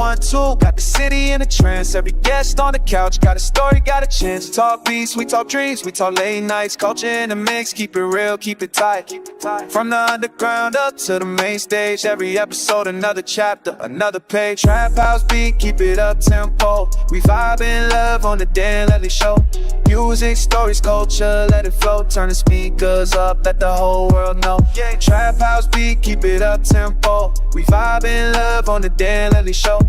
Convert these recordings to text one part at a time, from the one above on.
1-2, got the city in a trance. Every guest on the couch got a story, got a chance. Talk beats, we talk dreams, we talk late nights. Culture in the mix, keep it real, keep it tight. From the underground up to the main stage, every episode another chapter, another page. Trap house beat, keep it up tempo. We vibe in love on the Dan Levely show. Music, stories, culture, let it flow. Turn the speakers up, let the whole world know. Yeah, trap house beat, keep it up tempo. We vibe in love on the Dan Levely show.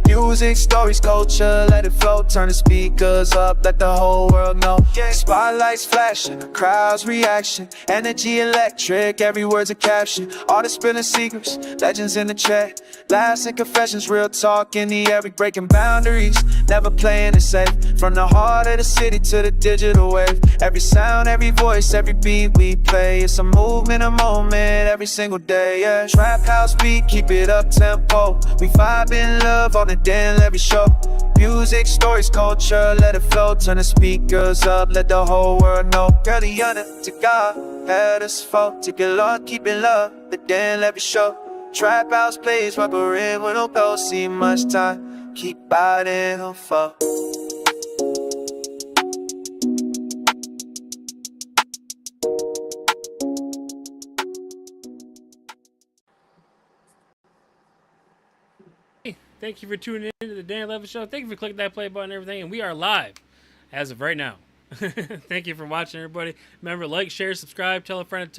Music, stories, culture, let it flow. Turn the speakers up, let the whole world know. Yeah, spotlights flashing, the crowd's reaction. Energy electric, every word's a caption. Artists spilling secrets, legends in the chat. Laughs and confessions, real talk in the air. We breaking boundaries, never playing it safe. From the heart of the city to the digital wave. Every sound, every voice, every beat we play. It's a movement, a moment, every single day, yeah. Trap house beat, keep it up tempo. We vibe in love on the Dan Levely show. Music, stories, culture, let it flow. Turn the speakers up, let the whole world know. Girl, the honor to God had us fall. Take it Lord, keep it love, the Dan Levely show. Trap house plays, rubber in with no go. See much time, keep biting on fall. Thank you for tuning in to the Dan Levely Show. Thank you for clicking that play button and everything. And we are live as of right now. Thank you for watching, everybody. Remember, like, share, subscribe, tell a friend,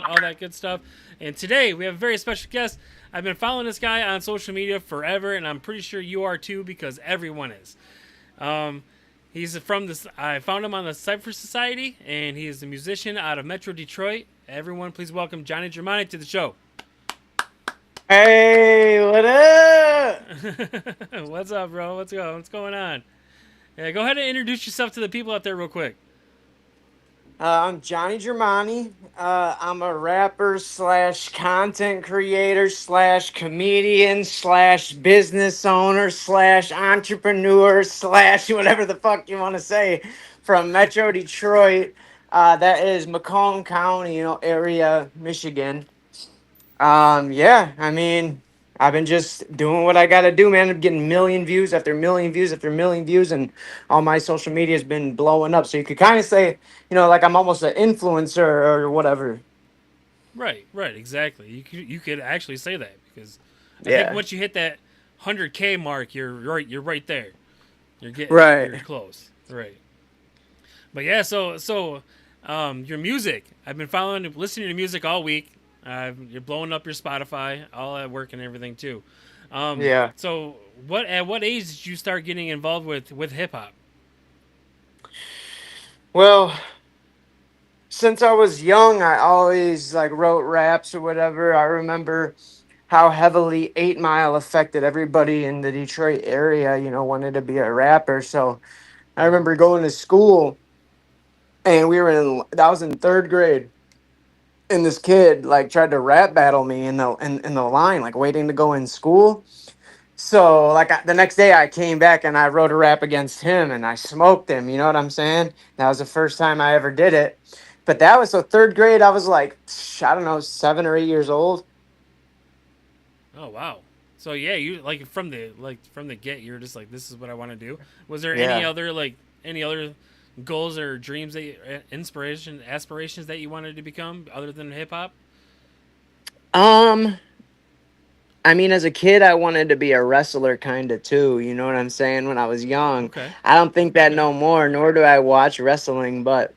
all that good stuff. And today we have a very special guest. I've been following this guy on social media forever, and I'm pretty sure you are too, because everyone is. He's from this. I found him on the Cypher Society, and he is a musician out of Metro Detroit. Everyone, please welcome Johnny Jermani to the show. Hey, what up? What's up, bro? What's going on? Yeah, go ahead and introduce yourself to the people out there real quick. I'm Johnny Jermani. I'm a rapper slash content creator slash comedian slash business owner slash entrepreneur slash whatever the fuck you want to say from Metro Detroit. That is Macomb County, area, Michigan. Yeah, I mean, I've been just doing what I gotta do, man. I'm getting million views after million views after million views, and all my social media has been blowing up. So you could kind of say, like I'm almost an influencer or whatever. Right, exactly. You could actually say that, because I Yeah. think once you hit that 100K mark, you're right there. You're Right. close. Right. But yeah, so your music. I've been listening to music all week. You're blowing up your Spotify, all at work and everything too. Yeah. So at what age did you start getting involved with hip hop? Well, since I was young, I always wrote raps or whatever. I remember how heavily 8 Mile affected everybody in the Detroit area, wanted to be a rapper. So I remember going to school, and I was in third grade, and this kid tried to rap battle me in the line, waiting to go in school. So the next day I came back and I wrote a rap against him and I smoked him. You know what I'm saying? That was the first time I ever did it. But that was so third grade. I was I don't know, 7 or 8 years old. Oh wow! So yeah, you from the get, you're just like, this is what I want to do. Was there Yeah. any other goals or dreams aspirations that you wanted to become other than hip hop? I mean, as a kid, I wanted to be a wrestler kind of too. You know what I'm saying? When I was young, Okay. I don't think that no more, nor do I watch wrestling. But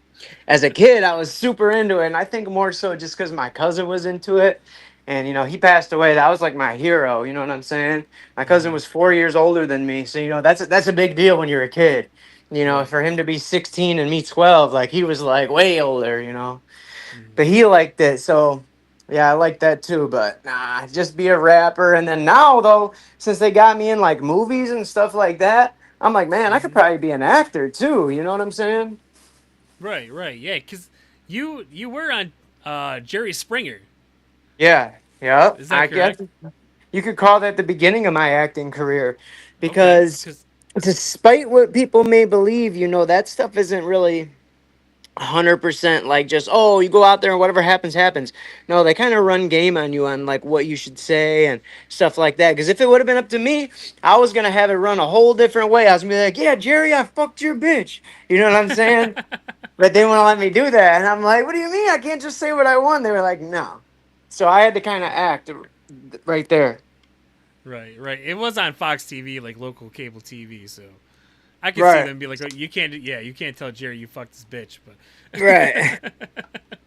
as a kid, I was super into it. And I think more so just because my cousin was into it. And, he passed away. That was my hero. You know what I'm saying? My cousin was 4 years older than me. So, that's a big deal when you're a kid. Right. For him to be 16 and me 12, he was way older, Mm-hmm. But he liked it. So, yeah, I like that too, but nah, just be a rapper. And then now, though, since they got me in movies and stuff like that, I'm like, man, I could probably be an actor too. You know what I'm saying? Right, yeah, because you were on Jerry Springer. Yeah, yeah. Is I that guess correct? you could call that the beginning of my acting career, Okay, because because despite what people may believe, that stuff isn't really 100% like just, oh, you go out there and whatever happens happens. No, they kind of run game on you on like what you should say and stuff like that, because if it would have been up to me, I was gonna have it run a whole different way. I was gonna be like, yeah, Jerry, I fucked your bitch, you know what I'm saying? But they wouldn't let me do that, and I'm like, what do you mean I can't just say what I want? They were like, no. So I had to kind of act right there. Right, right. It was on Fox TV, like local cable TV, so I could see Right. them be like, oh, you can't, yeah, you can't tell Jerry you fucked this bitch, Right. but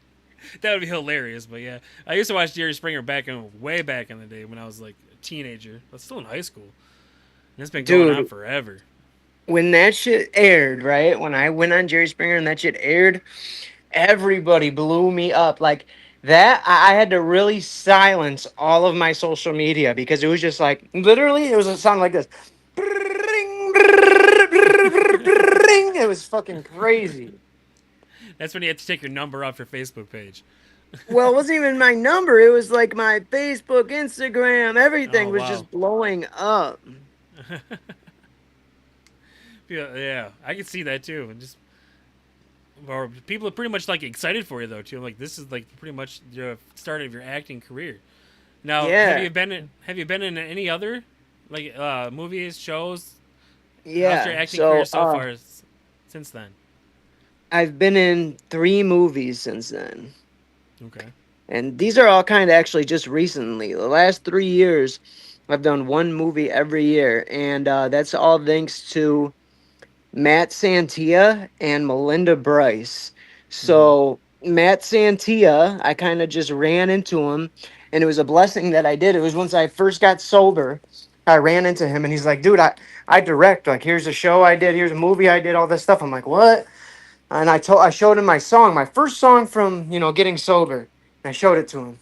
that would be hilarious. But yeah, I used to watch Jerry Springer way back in the day when I was like a teenager, but still in high school. And it's been going on Dude, forever. when that shit aired, right? When I went on Jerry Springer and that shit aired, everybody blew me up. Like that, I had to really silence all of my social media because it was just like literally, it was a sound like this. It was fucking crazy. That's when you have to take your number off your Facebook page. Well, it wasn't even my number. It was like my Facebook, Instagram, Oh everything was wow. just blowing up. Yeah, yeah, I can see that too. And just or people are pretty much like excited for you though too. Like this is like pretty much the start of your acting career. Now, Yeah, have you been in any other like movies, shows? How's your yeah. acting career So, so far since then? I've been in 3 movies since then. Okay. And these are all kind of actually just recently. The last 3 years, I've done one movie every year. And that's all thanks to Matt Santia and Melinda Bryce. Mhm. So, Matt Santia, I kind of just ran into him. And it was a blessing that I did. It was once I first got sober, I ran into him. And he's like, dude, I direct. Like, here's a show I did. Here's a movie I did. All this stuff. I'm like, what? And I showed him my song, my first song from getting sober. And I showed it to him,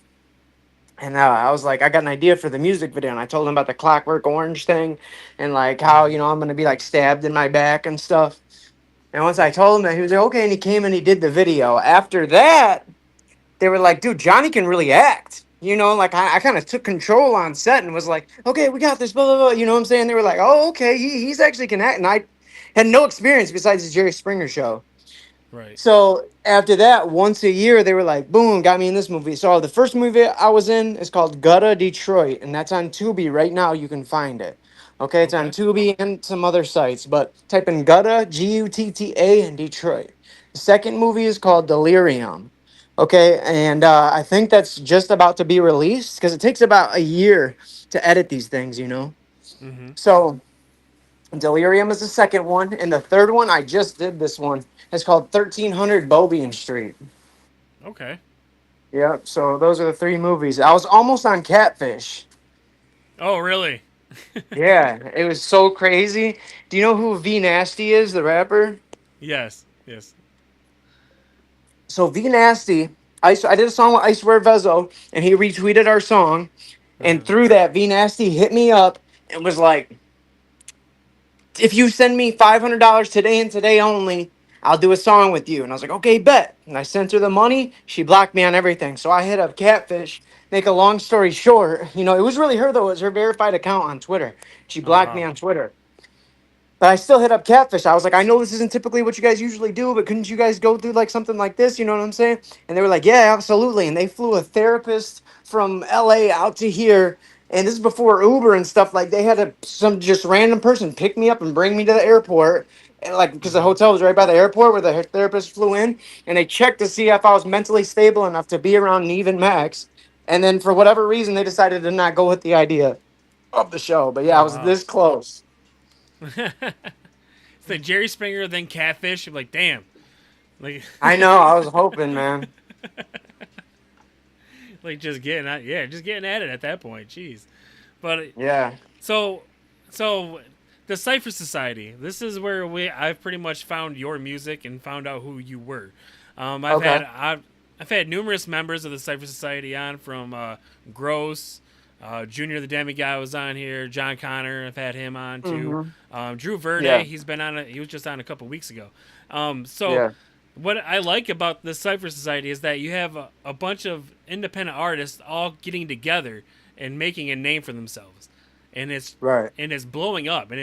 and I was like, I got an idea for the music video, and I told him about the Clockwork Orange thing, and like how Mhm. I'm gonna be like stabbed in my back and stuff. And once I told him that, he was like, okay, and he came and he did the video. After that, they were like, dude, Johnny can really act. Like I kind of took control on set and was like, okay, we got this, blah, blah, blah. You know what I'm saying? They were like, oh, okay, he's actually can act. And I had no experience besides the Jerry Springer show. Right. So after that, once a year, they were like, boom, got me in this movie. So the first movie I was in is called Gutta Detroit, and that's on Tubi right now. You can find it. Okay, it's on Okay. Tubi and some other sites, but type in Gutta, Gutta, and Detroit. The second movie is called Delirium. Okay, and I think that's just about to be released because it takes about a year to edit these things. Mhm. So Delirium is the second one, and the third one I just did this one. It's called 1300 Beaubien Street. Okay. Yep. So those are the 3 movies. I was almost on Catfish. Oh, really? Yeah, it was so crazy. Do you know who V Nasty is, the rapper? Yes. Yes. So V Nasty, I did a song with I Swear Vezo, and he retweeted our song, and Uh-huh. through that, V Nasty hit me up and was like, if you send me $500 today and today only, I'll do a song with you. And I was like, okay, bet. And I sent her the money. She blocked me on everything. So I hit up Catfish. Make a long story short, it was really her though. It was her verified account on Twitter. She Oh blocked me wow. on Twitter. But I still hit up Catfish. I was like, I know this isn't typically what you guys usually do, but couldn't you guys go through like something like this? You know what I'm saying? And they were like, yeah, absolutely. And they flew a therapist from LA out to here. And this is before Uber and stuff. Like they had some just random person pick me up and bring me to the airport. And like because the Mhm. hotel was right by the airport where the therapist flew in, and they checked to see if I was mentally stable enough to be around Neve and Max. And then for whatever reason, they decided to not go with the idea of the show. But yeah, I Oh was wow. this close. It's like Jerry Springer, then Catfish. I'm like, damn. Like, I know. I was hoping, man. like just getting at, yeah, just getting at it at that point. Jeez. But Yeah. so, so the Cypher Society. This is where I've pretty much found your music and found out who you were. Okay. I've had numerous members of the Cypher Society on from Gross. Junior the Demiguy was on here. John Connor, I've had him on too. Mm-hmm. Drew Verde, Yeah. he's been on. He was just on a couple weeks ago. So Yeah. what I like about the Cypher Society is that you have a bunch of independent artists all getting together and making a name for themselves. and it's Right. blowing up, and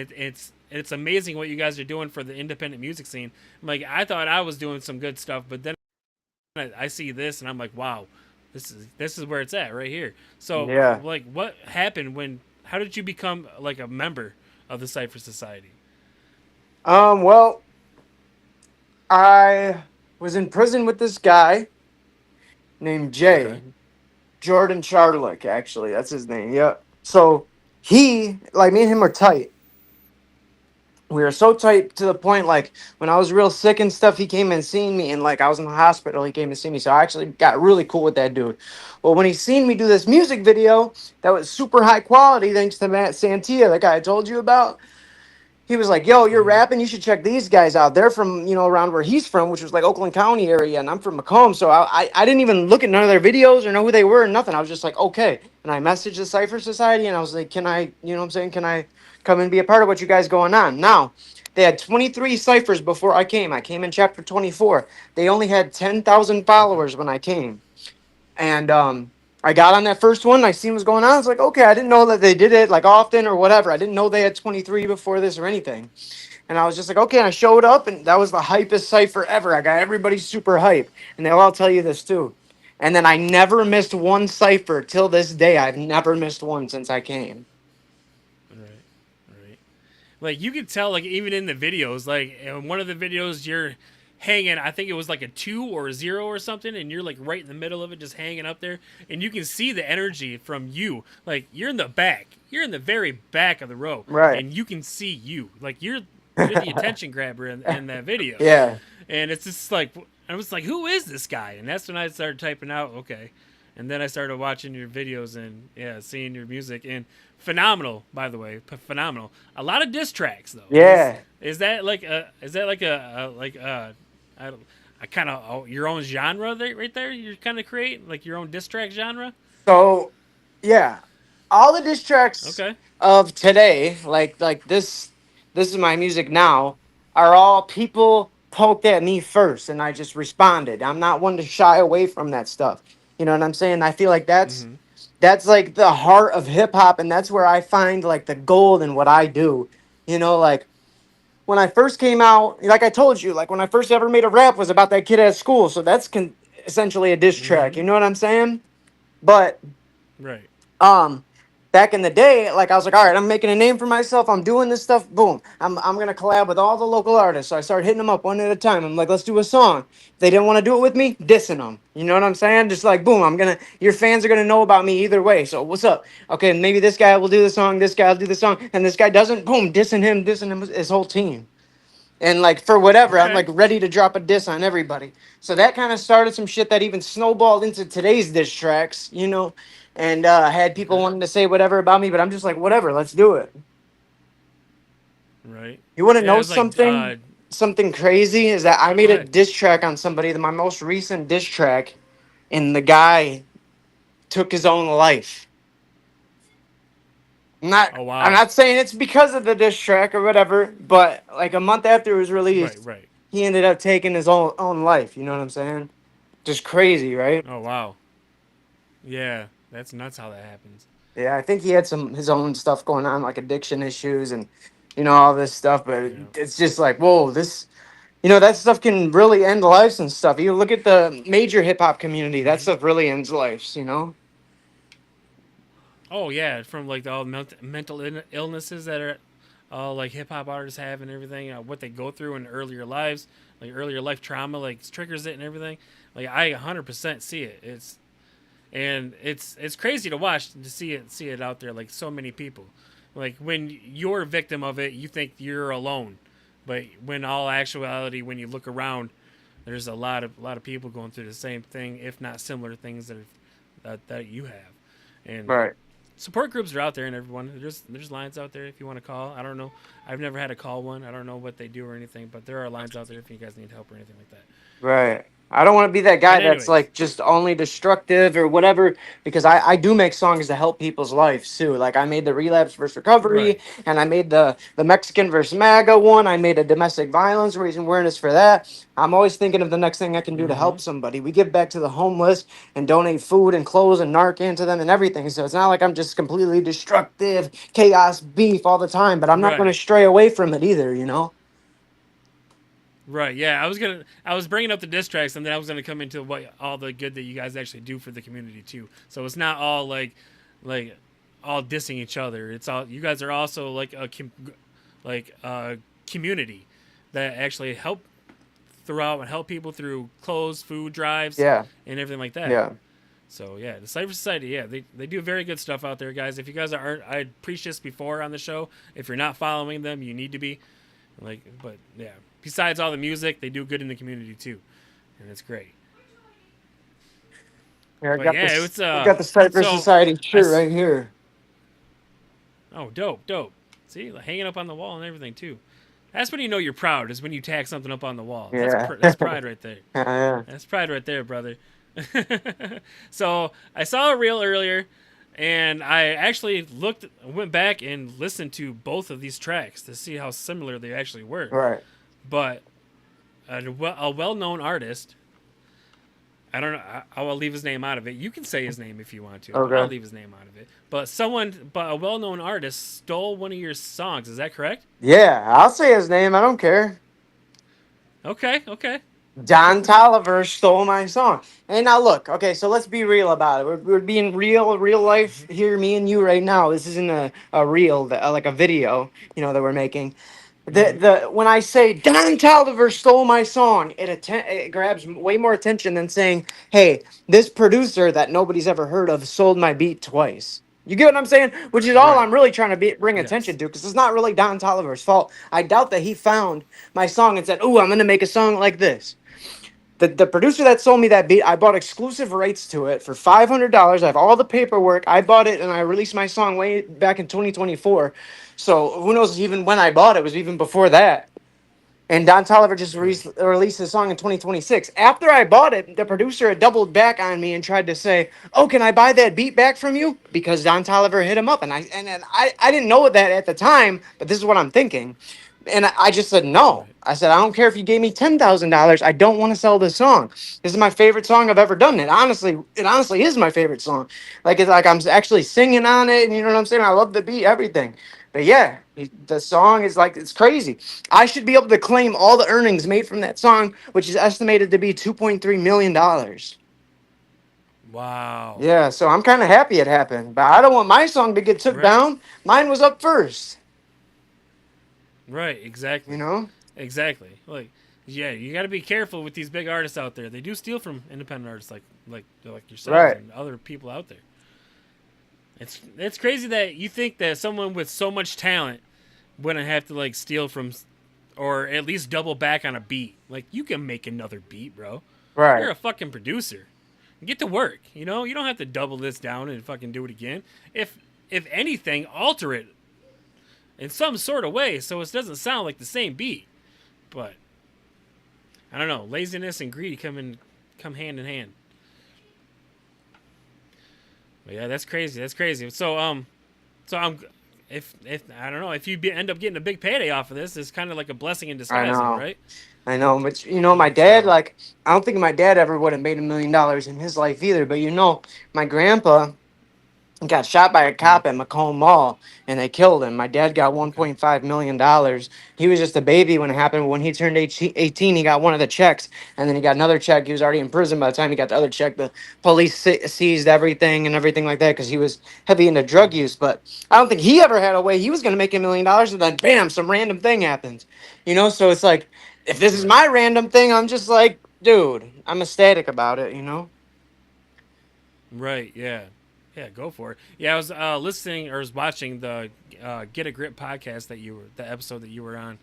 it's amazing what you guys are doing for the independent music scene. Like, I thought I was doing some good stuff, but then I see this and I'm like, wow, this is where it's at right here. So, Yeah. like, what happened when? How did you become like a member of the Cypher Society? Well, I was in prison with this guy named Okay. Jay. Jordan Charlick, actually. That's his name. Yeah. So he, like me and him are tight. We were so tight to the point, like when I was real sick and stuff, he came and seen me, and like I was in the hospital, he came and see me. So I actually got really cool with that dude. Well, when he seen me do this music video that was super high quality, thanks to Matt Santia, the guy I told you about, he was like, "Yo, you're Mm-hmm. rapping. You should check these guys out. They're from, around where he's from, which was like Oakland County area, and I'm from Macomb. So I didn't even look at none of their videos or know who they were or nothing. I was just like, okay. And I messaged the Cypher Society, and I was like, can I, what I'm saying, can I come and be a part of what you guys going on? Now, they had 23 ciphers before I came. I came in chapter 24. They only had 10,000 Okay. followers when I came. And I got on that first one. I seen what's going on. I was like, okay, I didn't know that they did it like often or whatever. I didn't know they had 23 before this or anything. And I was just like, okay. And I showed up, and that was the hypest cipher ever. I got everybody super hype, and they'll all tell you this too. And then I never missed one cipher till this day. I've never missed one since I came. Right. Right. Like, you could tell, like, even in the videos, like in one of the videos you're hanging, I think it was like a 2 or a 0 or something, and you're like right in the middle of it, just hanging up there, and you can see the energy from you. Like, you're in the back, you're in the very back of the row, Right. and you can see you. Like, you're the attention grabber in that video. Yeah. And it's just like, I was like, who is this guy? And that's when I started typing out, okay. And then I started watching your videos and, yeah, seeing your music. And phenomenal, by the way, phenomenal. A lot of diss tracks though. Yeah. Is that like a kind of your own genre there, right there? You're kind of creating like your own diss track genre. So, yeah, all the diss tracks Okay. of today, like this is my music now, are all people poked at me first, and I just responded. I'm not one to shy away from that stuff. You know what I'm saying? I feel like Mm-hmm. that's like the heart of hip hop, and that's where I find like the gold in what I do. Like when I first came out, like I told you, like when I first ever made a rap was about that kid at school. So that's essentially a diss track. Mm-hmm. You know what I'm saying? But Right. um back in the day, like I was like, all right, I'm making a name for myself, I'm doing this stuff, boom, I'm gonna collab with all the local artists. So I started hitting them up one at a time. I'm like, let's do a song. If they didn't want to do it with me, dissing them, you know what I'm saying? Just like, boom, your fans are gonna know about me either way. So what's up? Okay, maybe this guy will do the song, this guy will do the song, and this guy doesn't, boom, dissing him, his whole team. And like for whatever, I'm like Okay. ready to drop a diss on everybody. So that kind of started some shit that even snowballed into today's diss tracks, and had people Okay. wanting to say whatever about me, but I'm just like, whatever, let's do it. Right. You want to Yeah. know It's like something crazy is that I go made a ahead. diss track on somebody, my most recent diss track, and the guy took his own life. I'm not Oh I'm wow. not saying it's because of the diss track or whatever, but like a month after it was Right. released, Right. he ended up taking his own life. You know what I'm saying? Just crazy, right? Oh wow. Yeah. That's nuts how that happens. Yeah, I think he had some his own stuff going on, like addiction issues and all this stuff. But Yeah. it's just like, whoa, that stuff can really end lives and stuff. You look at the major hip hop community, that Mm-hmm. stuff really ends lives. Oh yeah, from like all mental illnesses that are all like hip hop artists have and everything. What they go through in earlier lives, like earlier life trauma, like triggers it and everything. Like, I 100% see it. It's crazy to watch, to see it out there. Like, so many people. Like, when you're a victim of it, you think you're alone, but when all actuality, when you look around, there's a lot of people going through the same thing, if not similar things that you have. And Right. support groups are out there, and everyone, there's lines out there if you want to call. I don't know, I've never had to call one. I don't know what they do or anything, but there are lines out there if you guys need help or anything like that. Right. I don't want to be that guy But that's anyways, like just only destructive or whatever, because I do make songs to help people's lives too. Like I made the relapse versus recovery, right. and I made the Mexican versus MAGA one. I made a domestic violence raising awareness for that. I'm always thinking of the next thing I can do to Mm-hmm. help somebody. We give back to the homeless and donate food and clothes and Narcan to them and everything. So it's not like I'm just completely destructive, chaos, beef all the time, but I'm not going to Right. stray away from it either, you know? Right. Yeah. I was bringing up the diss tracks, and then I was gonna come into what all the good that you guys actually do for the community too. So it's not all like all dissing each other. It's all you guys are also like a community that actually help throughout and help people through clothes, food drives, Yeah, and everything like that. yeah. So yeah, the Cypher Society, yeah, they do very good stuff out there, guys. If you guys aren't, I preached this before on the show. If you're not following them, you need to be. But yeah. Besides all the music, they do good in the community too, and it's great. Here, But yeah, it was I got the Cypher so Society I shirt right here. oh dope. See, like, hanging up on the wall and everything too. That's when you know you're proud. Is when you tag something up on the wall. Yeah. That's pride right there. Yeah. That's pride right there, brother. So I saw a reel earlier, and I actually went back and listened to both of these tracks to see how similar they actually were. Right. But a well-known artist, I don't know. I'll leave his name out of it. You can say his name if you want to, but I'll Okay. leave his name out of it. But a well-known artist stole one of your songs. Is that correct? Yeah, I'll say his name. I don't care. Okay. Don Tolliver stole my song. And now look, okay, so let's be real about it. We're being real life here, me and you right now. This isn't a reel, like a video, that we're making. Mm-hmm. The when I say Don Tolliver stole my song, it grabs way more attention than saying, "Hey, this producer that nobody's ever heard of sold my beat twice." You get what I'm saying? Which is all Right. I'm really trying to bring attention Yes. to, because it's not really Don Tolliver's fault. I doubt that he found my song and said, "Ooh, I'm gonna make a song like this." The producer that sold me that beat, I bought exclusive rights to it for $500. I have all the paperwork. I bought it and I released my song way back in 2024. So who knows even when I bought it, was even before that. And Don Tolliver just Right. released his song in 2026. After I bought it, the producer had doubled back on me and tried to say, "Oh, can I buy that beat back from you?" Because Don Tolliver hit him up, and I didn't know that at the time, but this is what I'm thinking. And I just said no. Right. I said, I don't care if you gave me $10,000. I don't want to sell this song. This is my favorite song I've ever done. It honestly is my favorite song. Like it's like I'm actually singing on it, and you know what I'm saying. I love the beat, everything. But yeah, the song is like, it's crazy. I should be able to claim all the earnings made from that song, which is estimated to be $2.3 million. Wow. Yeah, so I'm kind of happy it happened, but I don't want my song to get took Right. down. Mine was up first, Right. you Exactly. know. Exactly. Like, yeah, you got to be careful with these big artists out there. They do steal from independent artists like yourselves Right. and other people out there. It's crazy that you think that someone with so much talent wouldn't have to like steal from or at least double back on a beat. Like you can make another beat, bro. Right. You're a fucking producer. Get to work. You know, you don't have to double this down and fucking do it again. If anything, alter it in some sort of way so it doesn't sound like the same beat. But I don't know. Laziness and greed come hand in hand. But yeah, that's crazy. That's crazy. So I'm if I don't know if you end up getting a big payday off of this, it's kind of like a blessing in I disguise, though, know. right? I know, but my dad, So like, I don't think my dad ever would have made $1 million in his life either. But my grandpa got shot by a mm, cop at Macomb Mall, and they killed him. My dad got okay, $1.5 million. He was just a baby when it happened. When he turned 18, he got one of the checks, and then he got another check. He was already in prison by the time he got the other check. The police seized everything and everything like that because he was heavy into drug use. But I don't think he ever had a way he was going to make $1 million, and then bam, some random thing happens. So it's like, if this is right, my random thing, I'm just like, dude, I'm ecstatic about it. right, yeah, yeah, go for it. Yeah, I was listening or was watching the Get a Grip podcast the episode that you were on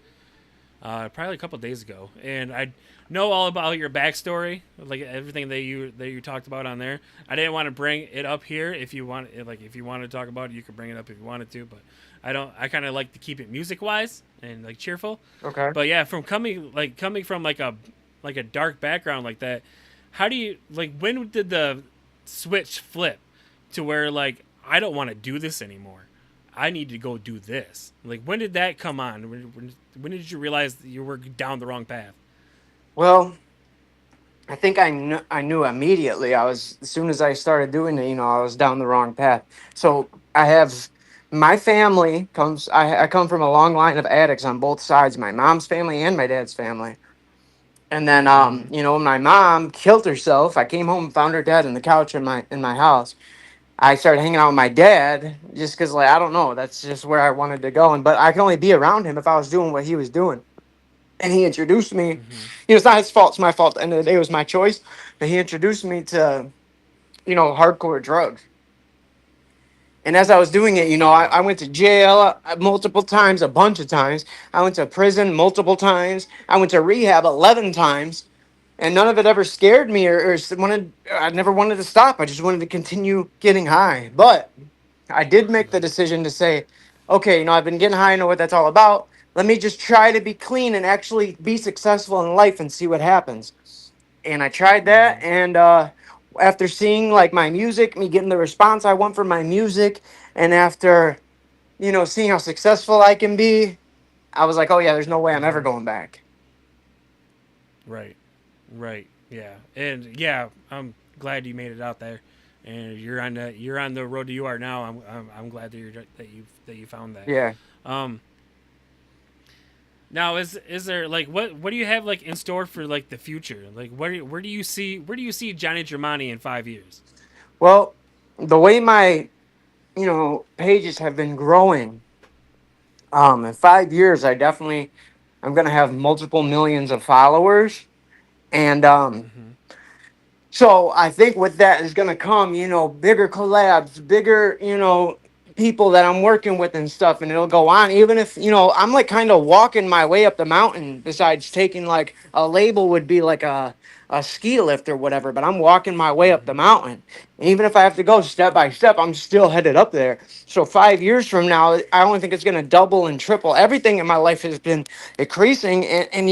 probably a couple days ago, and I know all about your backstory, like everything that you talked about on there. I didn't want to bring it up here. If you wanted to talk about it, you could bring it up if you wanted to, but I don't. I kind of like to keep it music wise and like cheerful. Okay. But yeah, from coming from like a dark background like that, how do you like? When did the switch flip to where like I don't want to do this anymore? I need to go do this. Like when did that come on? When did you realize that you were down the wrong path? Well, I think I knew immediately. I was as soon as I started doing it, I was down the wrong path. So I have my family comes. I come from a long line of addicts on both sides, my mom's family and my dad's family. And then, Mm-hmm. when my mom killed herself, I came home and found her dead in the couch in my house. I started hanging out with my dad just because, like, I don't know, that's just where I wanted to go. And but I could only be around him if I was doing what he was doing. And he introduced me. Mm-hmm. It's not his fault; it's my fault. At the end of the day, it was my choice. But he introduced me to hardcore drugs. And as I was doing it, I Wow. went to jail multiple times, a bunch of times. I went to prison multiple times. I went to rehab 11 times. And none of it ever scared me I never wanted to stop. I just wanted to continue getting high. But I did make the Like. decision to say, okay, I've been getting high, I know what that's all about. Let me just try to be clean and actually be successful in life and see what happens. And I tried that, Mm-hmm. and after seeing like my music, me getting the response I want from my music, and after seeing how successful I can be, I was like, oh yeah, there's no way I'm ever Mm-hmm. going back. Right. Right. Yeah. And yeah, I'm glad you made it out there, and you're on the road to you are now. I'm glad that you found that. Yeah. Um. Now is there like what do you have like in store for like the future? Like where do you see Johnny Jermani in 5 years? Well, the way my pages have been growing, in 5 years, I'm gonna have multiple millions of followers, and Mm-hmm. so I think with that is gonna come, bigger collabs, bigger, people that I'm working with and stuff, and it'll go on. Even if, I'm like kind of walking my way up the mountain, besides taking like a label would be like a ski lift or whatever, but I'm walking my way up the Mm-hmm. mountain. And even if I have to go step by step, I'm still headed up there. So 5 years from now, I only think it's gonna double and triple. Everything in my life has been increasing, and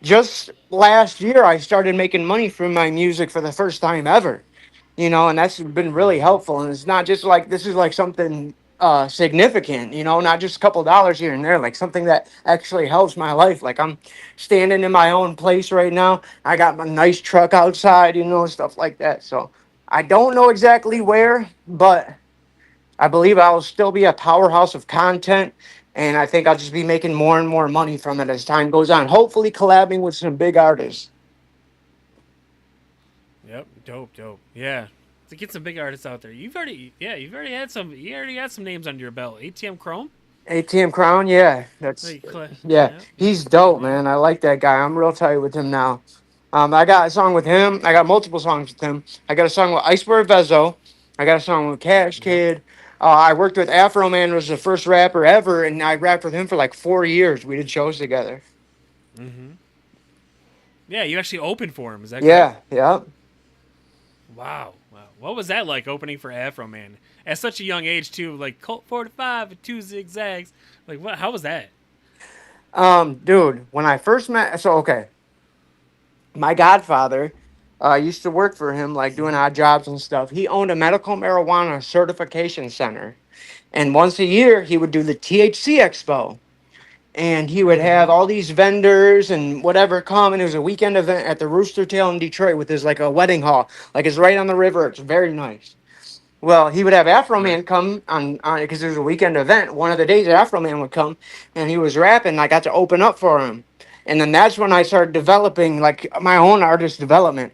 just last year I started making money from my music for the first time ever, and that's been really Mm-hmm. helpful. And it's not just like this is like something significant, not just a couple dollars here and there, like something that actually helps my life. Like I'm standing in my own place right now. I got my nice truck outside, stuff like that. So I don't know exactly where, but I believe I will still be a powerhouse of content, and I think I'll just be making more and more money from it as time goes on. Hopefully, collabing with some big artists. Yep. Dope. Dope. Yeah. To get some big artists out there. You already had some names under your belt. ATM Chrome. ATM Crown, yeah, Like, yeah, yeah. he's dope, Yeah. man. I like that guy. I'm real tight with him now. I got a song with him. I got multiple songs with him. I got a song with Iceberg Vezo. I got a song with Cash Yep. Kid. I worked with Afro Man, was the first rapper ever, and I rapped with him for like 4 years. We did shows together. Mm-hmm. Yeah. You actually opened for him. Is that correct? Yeah, yeah. Wow. Wow. What was that like opening for Afro Man at such a young age too? Like Colt 45 and two zigzags. Like what? How was that? Dude, when I first met, so okay, my godfather used to work for him, like doing Mm-hmm. odd jobs and stuff. He owned a medical marijuana certification center. And once a year, he would do the THC Expo. And he would have Mm-hmm. all these vendors and whatever come. And it was a weekend event at the Rooster Tail in Detroit with his like a wedding hall. Like it's right on the river. It's very nice. Well, he would have Afro Right. Man come on because it was a weekend event. One of the days Afro Man would come and he was rapping. I got to open up for him. And then that's when I started developing like my own artist development.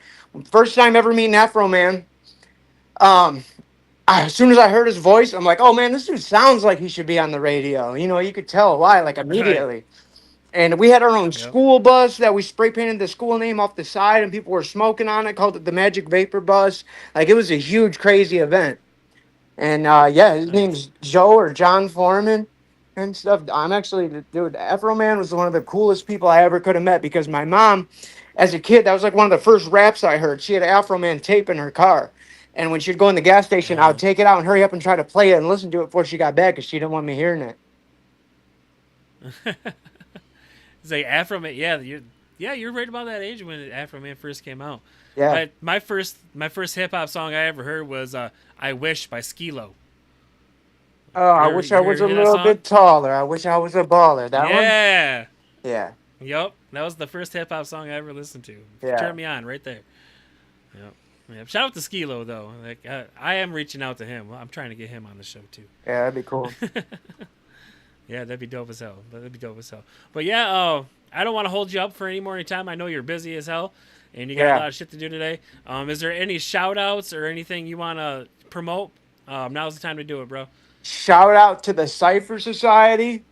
First time ever meeting Afro Man. Um, as soon as I heard his voice, I'm like, oh man, this dude sounds like he should be on the radio. You could tell why, like Right. immediately. And we had our own Yep. school bus that we spray painted the school name off the side, and people were smoking on it, called it the Magic Vapor Bus. Like it was a huge, crazy event. And yeah, his Nice. name's Joe or John Foreman and stuff. I'm actually, dude, Afro Man was one of the coolest people I ever could have met because my mom, as a kid, that was like one of the first raps I heard. She had Afro Man tape in her car. And when she'd go in the gas station, I would Uh, take it out and hurry up and try to play it and listen to it before she got back because she didn't want me hearing it. it's like Afro Man. Yeah. Yeah, you're right about that age when Afro Man first came out. Yeah. My first hip hop song I ever heard was "I Wish" by Skilo. Oh, I wish You I ever was a hear that little song? bit taller. I wish I was a baller. That one? Yeah. Yeah. Yep. That was the first hip hop song I ever listened to. Yeah. Turn me on right there. Yep. Yep. Shout out to Skilo though. Like I am reaching out to him. I'm trying to get him on the show too. Yeah, that'd be cool. Yeah, that'd be dope as hell. That'd be dope as hell. But yeah, I don't want to hold you up for any more time. I know you're busy as hell, and you got a Yeah. lot of shit to do today. Is there any shout outs or anything you want to promote? Now's the time to do it, bro. Shout out to the Cypher Society.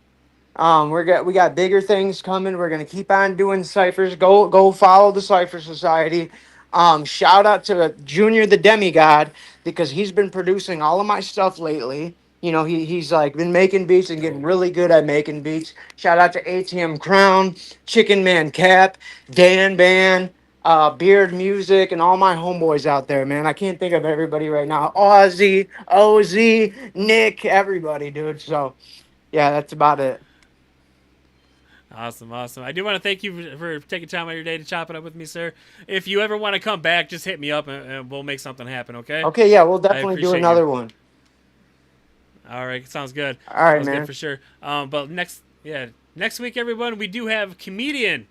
We got bigger things coming. We're gonna keep on doing ciphers. Go follow the Cypher Society. Shout out to Junior the Demigod because he's been producing all of my stuff lately. You know, he's like been making beats and getting really good at making beats. Shout out to ATM Crown, Chicken Man Cap, Dan Ban, Beard Music, and all my homeboys out there, man. I can't think of everybody right now. Ozzy, OZ, Nick, everybody, dude. So yeah, that's about it. Awesome, awesome. I do want to thank you for taking time out of your day to chop it up with me, sir. If you ever want to come back, just hit me up and we'll make something happen, okay? Okay, yeah, we'll I definitely do appreciate another you. one. All right, sounds good. All right, Sounds man. good for sure. But next week, everyone, we do have comedian.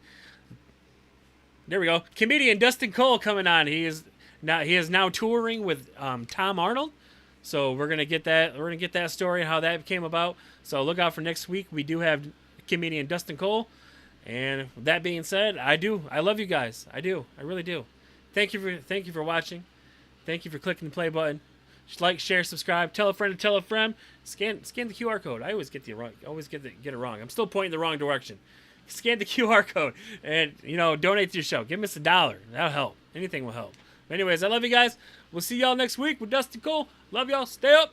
There we go. Comedian Dustin Cole coming on. He is now touring with Tom Arnold. So we're gonna get that story and how that came about. So look out for next week. We do have comedian Dustin Cole. And with that being said, I love you guys. I do. I really do. Thank you for watching. Thank you for clicking the play button. Just like, share, subscribe, tell a friend to tell a friend. Scan the QR code. I always get it wrong. I'm still pointing the wrong direction. Scan the QR code and donate to your show. Give us $1. That'll help. Anything will help. Anyways, I love you guys. We'll see y'all next week with Dustin Cole. Love y'all. Stay up.